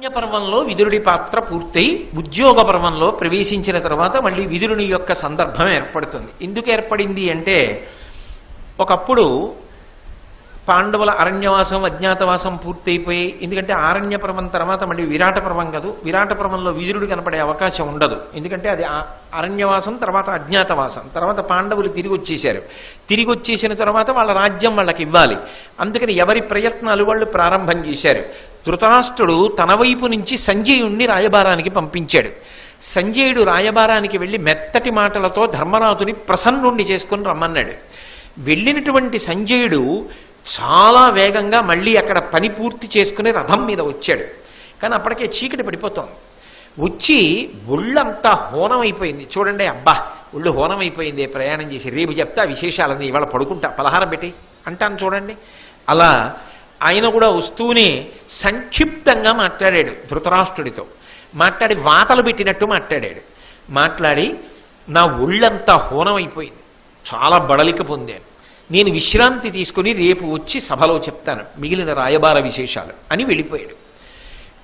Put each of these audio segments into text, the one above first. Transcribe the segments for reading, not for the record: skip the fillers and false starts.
పర్వంలో విదురుడి పాత్ర పూర్తయి ఉద్యోగ పర్వంలో ప్రవేశించిన తర్వాత మళ్ళీ విదురుని యొక్క సందర్భం ఏర్పడుతుంది. ఎందుకు ఏర్పడింది అంటే, ఒకప్పుడు పాండవుల అరణ్యవాసం అజ్ఞాతవాసం పూర్తయిపోయి, ఎందుకంటే ఆరణ్య పర్వం తర్వాత మళ్ళీ విరాట పర్వం కాదు, విరాట పర్వంలో విదురుడు కనపడే అవకాశం ఉండదు. ఎందుకంటే అది అరణ్యవాసం తర్వాత అజ్ఞాతవాసం, తర్వాత పాండవులు తిరిగి వచ్చేశారు. తిరిగి వచ్చేసిన తర్వాత వాళ్ళ రాజ్యం వాళ్ళకి ఇవ్వాలి. అందుకని ఎవరి ప్రయత్నాలు వాళ్ళు ప్రారంభం చేశారు. ధృతరాష్ట్రుడు తన వైపు నుంచి సంజయుణ్ణి రాయబారానికి పంపించాడు. సంజయుడు రాయబారానికి వెళ్లి మెత్తటి మాటలతో ధర్మరాజుని ప్రసన్నుణ్ణి చేసుకుని రమ్మన్నాడు. వెళ్ళినటువంటి సంజయుడు చాలా వేగంగా మళ్ళీ అక్కడ పని పూర్తి చేసుకుని రథం మీద వచ్చాడు. కానీ అప్పటికే చీకటి పడిపోతోంది. వచ్చి ఒళ్ళంతా హోనమైపోయింది. చూడండి, అబ్బా ఒళ్ళు హోనమైపోయింది ప్రయాణం చేసి, రేపు చెప్తా విశేషాలని, ఇవాళ పడుకుంటా పలహారం పెట్టి అంటాను చూడండి. అలా ఆయన కూడా వస్తూనే సంక్షిప్తంగా మాట్లాడాడు ధృతరాష్ట్రుడితో. మాట్లాడి వాతలు పెట్టినట్టు మాట్లాడాడు. మాట్లాడి, నా ఒళ్ళంతా హోనమైపోయింది, చాలా బడలిక పొందాను, నేను విశ్రాంతి తీసుకుని రేపు వచ్చి సభలో చెప్తాను మిగిలిన రాయబార విశేషాలు అని వెళ్ళిపోయాడు.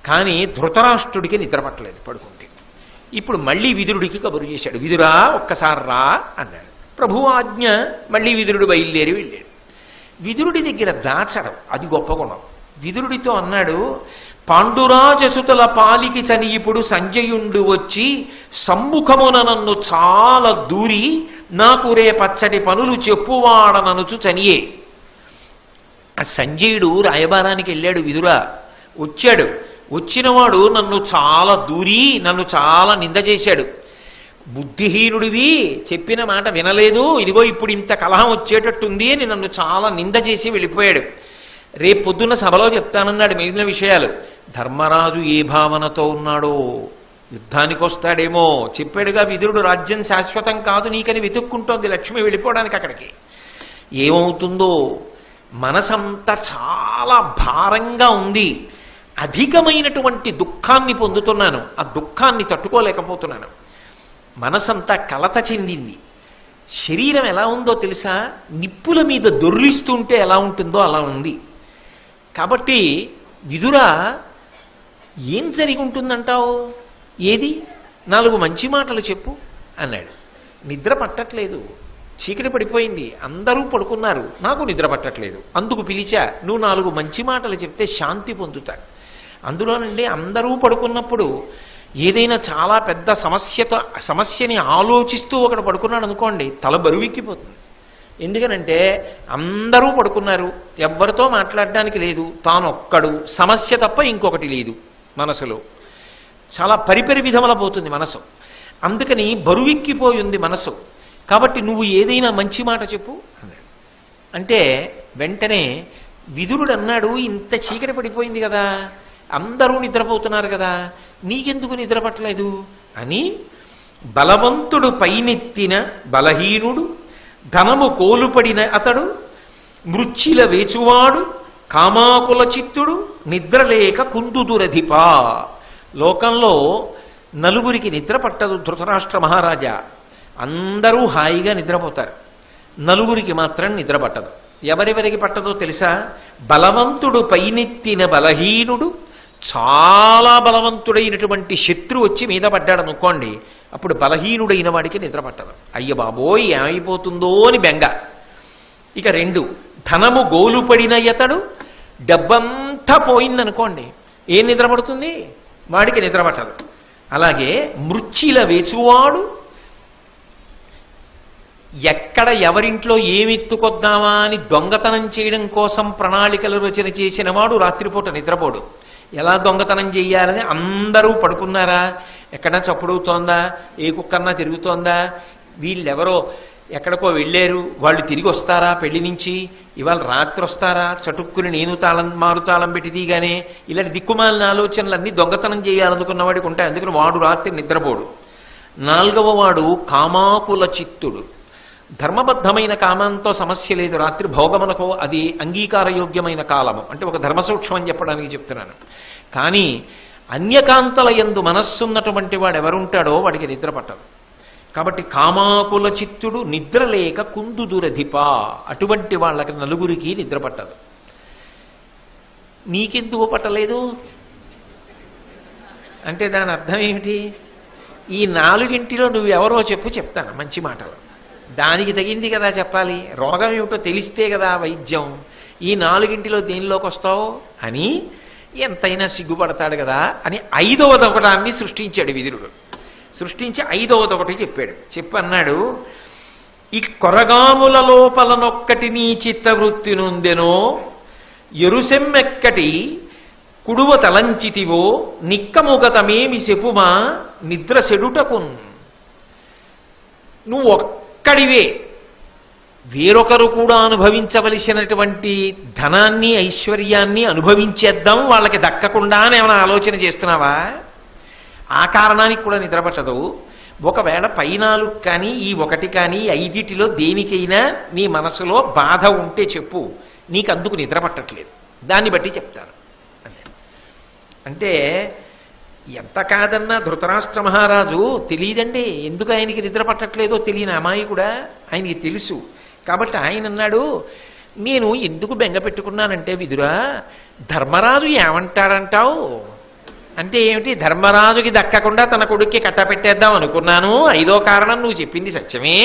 కానీ ధృతరాష్ట్రుడికి నిద్రపట్టలేదు పడుకుంటే. ఇప్పుడు మళ్ళీ విదురుడికి కబురు చేశాడు. విదురా ఒక్కసారి రా అన్నాడు. ప్రభు ఆజ్ఞ. మళ్ళీ విదురుడు బయలుదేరి వెళ్ళాడు. విదురుడి దగ్గర దాచడం అది గొప్ప గుణం. విదురుడితో అన్నాడు, పాండురాజసుతుల పాలికి చనియిపుడు సంజయుండు వచ్చి సమ్ముఖమున నన్ను చాలా దూరి నాకు రే పచ్చటి పనులు చెప్పువాడననుచు చనియే. ఆ సంజయుడు రాయబారానికి వెళ్ళాడు. విదురా వచ్చాడు. వచ్చినవాడు నన్ను చాలా దూరి నన్ను చాలా నింద చేశాడు. బుద్ధిహీనుడివి, చెప్పిన మాట వినలేదు, ఇదిగో ఇప్పుడు ఇంత కలహం వచ్చేటట్టుంది అని నన్ను చాలా నింద చేసి వెళ్ళిపోయాడు. రేపు పొద్దున్న సభలో చెప్తానన్నాడు మిగిలిన విషయాలు. ధర్మరాజు ఏ భావనతో ఉన్నాడో, యుద్ధానికి వస్తాడేమో చెప్పాడుగా విదురుడు. రాజ్యం శాశ్వతం కాదు నీకని వెతుక్కుంటోంది లక్ష్మి వెళ్ళిపోవడానికి అక్కడికి. ఏమవుతుందో, మనసంతా చాలా భారంగా ఉంది, అధికమైనటువంటి దుఃఖాన్ని పొందుతున్నాను, ఆ దుఃఖాన్ని తట్టుకోలేకపోతున్నాను, మనసంతా కలత చెందింది. శరీరం ఎలా ఉందో తెలుసా, నిప్పుల మీద దొర్లిస్తుంటే ఎలా ఉంటుందో అలా ఉంది. కాబట్టి విదురా ఏం జరిగి ఉంటుందంటావు, ఏది 4 మంచి మాటలు చెప్పు అన్నాడు. నిద్ర పట్టట్లేదు, చీకటి పడిపోయింది, అందరూ పడుకున్నారు, నాకు నిద్ర పట్టట్లేదు, అందుకు పిలిచా, నువ్వు 4 మంచి మాటలు చెప్తే శాంతి పొందుతాడు. అందులోనండి అందరూ పడుకున్నప్పుడు ఏదైనా చాలా పెద్ద సమస్యని ఆలోచిస్తూ ఒకడు పడుకున్నాడు అనుకోండి, తల బరువెక్కిపోతుంది. ఎందుకనంటే అందరూ పడుకున్నారు, ఎవ్వరితో మాట్లాడడానికి లేదు, తానొక్కడు, సమస్య తప్ప ఇంకొకటి లేదు మనసులో. చాలా పరిపరి విధముల పోతుంది మనసు. అందుకని బరువెక్కిపోయింది మనసు. కాబట్టి నువ్వు ఏదైనా మంచి మాట చెప్పు అన్నాడు. అంటే వెంటనే విదురుడు అన్నాడు, ఇంత చీకటి పడిపోయింది కదా, అందరూ నిద్రపోతున్నారు కదా, నీకెందుకు నిద్రపట్టలేదు అని, బలవంతుడు పైనెత్తిన బలహీనుడు, ధనము కోలుపడిన అతడు, మృచ్చిల వేచువాడు, కామాకుల చిత్తుడు, నిద్రలేక కుందుదురధిపా. లోకంలో 4 నిద్ర పట్టదు ధృతరాష్ట్ర మహారాజా. అందరూ హాయిగా నిద్రపోతారు, 4 మాత్రం నిద్ర పట్టదు. ఎవరెవరికి పట్టదో తెలుసా, బలవంతుడు పైనెత్తిన బలహీనుడు, చాలా బలవంతుడైనటువంటి శత్రువు వచ్చి మీద పడ్డాడు అనుకోండి, అప్పుడు బలహీనుడైన వాడికి నిద్ర పట్టదు. అయ్య బాబోయ్ ఏమైపోతుందో అని బెంగ. ఇక 2, ధనము గోలుపడిన ఇతడు, డబ్బంతా పోయిందనుకోండి, ఏం నిద్ర పడుతుంది, వాడికి నిద్ర పట్టదు. అలాగే మృచ్చిల వేచువాడు, ఎక్కడ ఎవరింట్లో ఏమెత్తుకొద్దామా అని దొంగతనం చేయడం కోసం ప్రణాళికలు రచన చేసిన వాడు రాత్రిపూట నిద్రపోడు. ఎలా దొంగతనం చెయ్యాలని అందరూ పడుకున్నారా, ఎక్కడా చప్పుడవుతోందా, ఏ కుక్కన్నా తిరుగుతోందా, వీళ్ళెవరో ఎక్కడికో వెళ్ళారు, వాళ్ళు తిరిగి వస్తారా పెళ్లి నుంచి, ఇవాళ రాత్రి వస్తారా, చటుక్కుని నేను మారుతాళం పెట్టి తీగానే, ఇలాంటి దిక్కుమాలిన ఆలోచనలన్నీ దొంగతనం చేయాలనుకున్న వాడికి ఉంటాయి. అందుకని వాడు రాత్రి నిద్రపోడు. 4వ వాడు కామాకుల చిత్తుడు. ధర్మబద్ధమైన కామంతో సమస్య లేదు, రాత్రి భోగమునకు అది అంగీకారయోగ్యమైన కాలము, అంటే ఒక ధర్మసూక్ష్మం అని చెప్పడానికి చెప్తున్నాను. కానీ అన్యకాంతల యందు మనస్సున్నటువంటి వాడు ఎవరుంటాడో వాడికి నిద్ర పట్టదు. కాబట్టి కామాకుల చిత్తుడు, నిద్రలేక కుందుదురధిప, అటువంటి వాళ్ళకి 4 నిద్ర పట్టదు. నీకెందుకు పట్టలేదు అంటే దాని అర్థం ఏమిటి? ఈ 4 నువ్వెవరో చెప్తాను మంచి మాటలు. దానికి తగింది కదా చెప్పాలి. రోగం ఏమిటో తెలిస్తే కదా వైద్యం. ఈ 4 దేనిలోకి వస్తావు అని ఎంతైనా సిగ్గుపడతాడు కదా అని 5వదొకటాన్ని సృష్టించాడు విదురుడు. సృష్టించి 5వదొకటి చెప్పాడు. చెప్పన్నాడు, ఈ కొరగాముల లోపలనొక్కటి నీ చిత్తవృత్తి నొందెనో ఎరుసెమ్మెక్కటి కుడువ తలంచితివో నిక్కముగతమేమి చెప్పుమా నిద్ర సెడుటకున్. నువ్వు ఒక్కడివే వేరొకరు కూడా అనుభవించవలసినటువంటి ధనాన్ని ఐశ్వర్యాన్ని అనుభవించేద్దాం వాళ్ళకి దక్కకుండా అని ఏమైనా ఆలోచన చేస్తున్నావా? ఆ కారణానికి కూడా నిద్రపట్టదు. ఒకవేళ పైనాలు కానీ ఈ 1 కానీ 5 దేనికైనా నీ మనసులో బాధ ఉంటే చెప్పు, నీకు అందుకు నిద్ర పట్టట్లేదు, దాన్ని బట్టి చెప్తాను అంటే ఎంత కాదన్నా ధృతరాష్ట్ర మహారాజు తెలియదండి ఎందుకు ఆయనకి నిద్ర పట్టట్లేదో తెలియని అమాయకుడా, ఆయనకి తెలుసు. కాబట్టి ఆయన అన్నాడు, నేను ఎందుకు బెంగ పెట్టుకున్నానంటే విదురా, ధర్మరాజు ఏమంటాడంటావు అంటే ఏమిటి? ధర్మరాజుకి దక్కకుండా తన కొడుక్కి కట్టపెట్టేద్దాం అనుకున్నాను. 5వ కారణం నువ్వు చెప్పింది సత్యమే,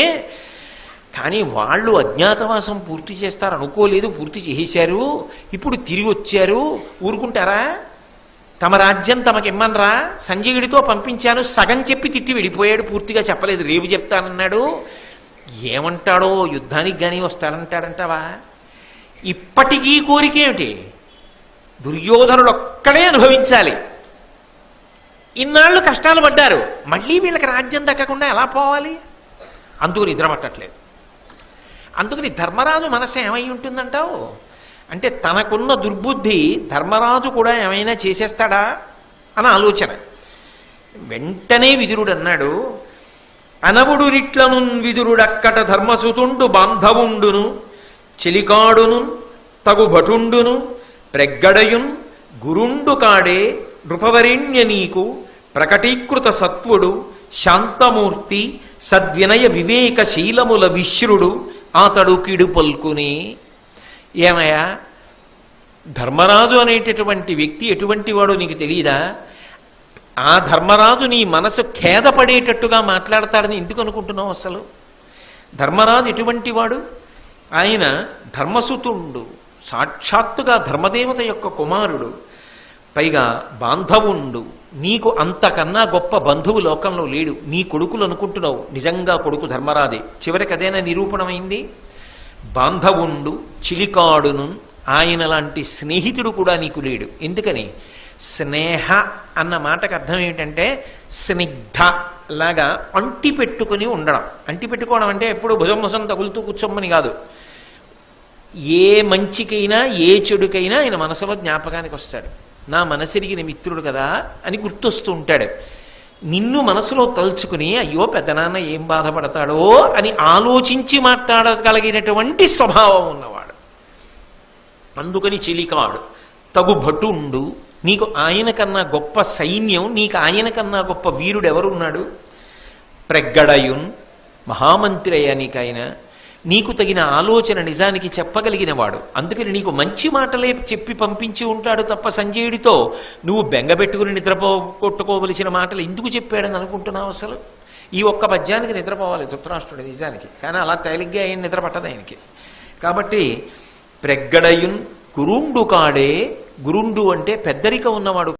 కానీ వాళ్ళు అజ్ఞాతవాసం పూర్తి చేస్తారు అనుకోలేదు, పూర్తి చేశారు. ఇప్పుడు తిరిగి వచ్చారు, ఊరుకుంటారా? తమ రాజ్యం తమకిమ్మనరా? సంజయుడితో పంపించాను, సగం చెప్పి తిట్టి వెళ్ళిపోయాడు, పూర్తిగా చెప్పలేదు, రేపు చెప్తానన్నాడు. ఏమంటాడో, యుద్ధానికి కానీ వస్తాడంటాడంటావా? ఇప్పటికీ కోరికేమిటి? దుర్యోధనుడు ఒక్కడే అనుభవించాలి. ఇన్నాళ్ళు కష్టాలు పడ్డారు, మళ్ళీ వీళ్ళకి రాజ్యం దక్కకుండా ఎలా పోవాలి? అందుకు నిద్ర పట్టట్లేదు. అందుకని ధర్మరాజు మనసు ఏమై ఉంటుందంటావు అంటే తనకున్న దుర్బుద్ధి ధర్మరాజు కూడా ఏమైనా చేసేస్తాడా అని ఆలోచన. వెంటనే విదురుడు అన్నాడు, అనవుడు రిట్లను విదురుడక్కట ధర్మసుతుండు బాంధవుండును చెలికాడును తగు భటుండును ప్రెగ్గడయున్ గురుండు కాడే నృపవరేణ్య నీకు ప్రకటీకృత సత్వుడు శాంతమూర్తి సద్వినయ వివేకశీలముల విశ్రుడు అతడు కిడు పల్కుని. ఏమయ్యా, ధర్మరాజు అనేటటువంటి వ్యక్తి ఎటువంటి వాడో నీకు తెలియదా? ఆ ధర్మరాజు నీ మనసు ఖేదపడేటట్టుగా మాట్లాడతాడని ఎందుకు అనుకుంటున్నావు? అసలు ధర్మరాజు ఎటువంటి వాడు? ఆయన ధర్మసుతుండు, సాక్షాత్తుగా ధర్మదేవత యొక్క కుమారుడు, పైగా బాంధవుండు. నీకు అంతకన్నా గొప్ప బంధువు లోకంలో లేడు. నీ కొడుకులు అనుకుంటున్నావు, నిజంగా కొడుకు ధర్మరాజే. చివరికి అదేనా నిరూపణమైంది? బాంధవుండు చిలికాడును, ఆయన లాంటి స్నేహితుడు కూడా నీకు లేడు. ఎందుకని? స్నేహ అన్న మాటకు అర్థం ఏమిటంటే స్నిగ్ధ లాగా అంటి పెట్టుకుని ఉండడం. అంటి పెట్టుకోవడం అంటే ఎప్పుడు భుజం తగులుతూ కూర్చోమని కాదు. ఏ మంచికైనా ఏ చెడుకైనా ఆయన మనసులో జ్ఞాపకానికి వస్తాడు. నా మనసెరిగిన మిత్రుడు కదా అని గుర్తొస్తూ ఉంటాడు. నిన్ను మనసులో తలుచుకుని అయ్యో పెద్దనాన్న ఏం బాధపడతాడో అని ఆలోచించి మాట్లాడగలిగినటువంటి స్వభావం ఉన్నవాడు. అందుకని చెలికాడు. తగు భటుండు, నీకు ఆయన కన్నా గొప్ప సైన్యం, నీకు ఆయన కన్నా గొప్ప వీరుడు ఎవరున్నాడు? ప్రగ్గడయున్, మహామంత్రి అయ్యా నీకైన, నీకు తగిన ఆలోచన నిజానికి చెప్పగలిగిన వాడు. అందుకని నీకు మంచి మాటలే చెప్పి పంపించి ఉంటాడు తప్ప సంజయుడితో నువ్వు బెంగపెట్టుకుని కొట్టుకోవలసిన మాటలు ఎందుకు చెప్పాడని అనుకుంటున్నావు? అసలు ఈ ఒక్క పద్యానికి నిద్రపోవాలి ధృతరాష్ట్రుడు నిజానికి, కానీ అలా తేలిగ్గా ఆయన నిద్ర పట్టదు ఆయనకి. కాబట్టి ప్రగ్గడయున్ గురుండు కాడే, గురుండు అంటే పెద్దరిక ఉన్నవాడు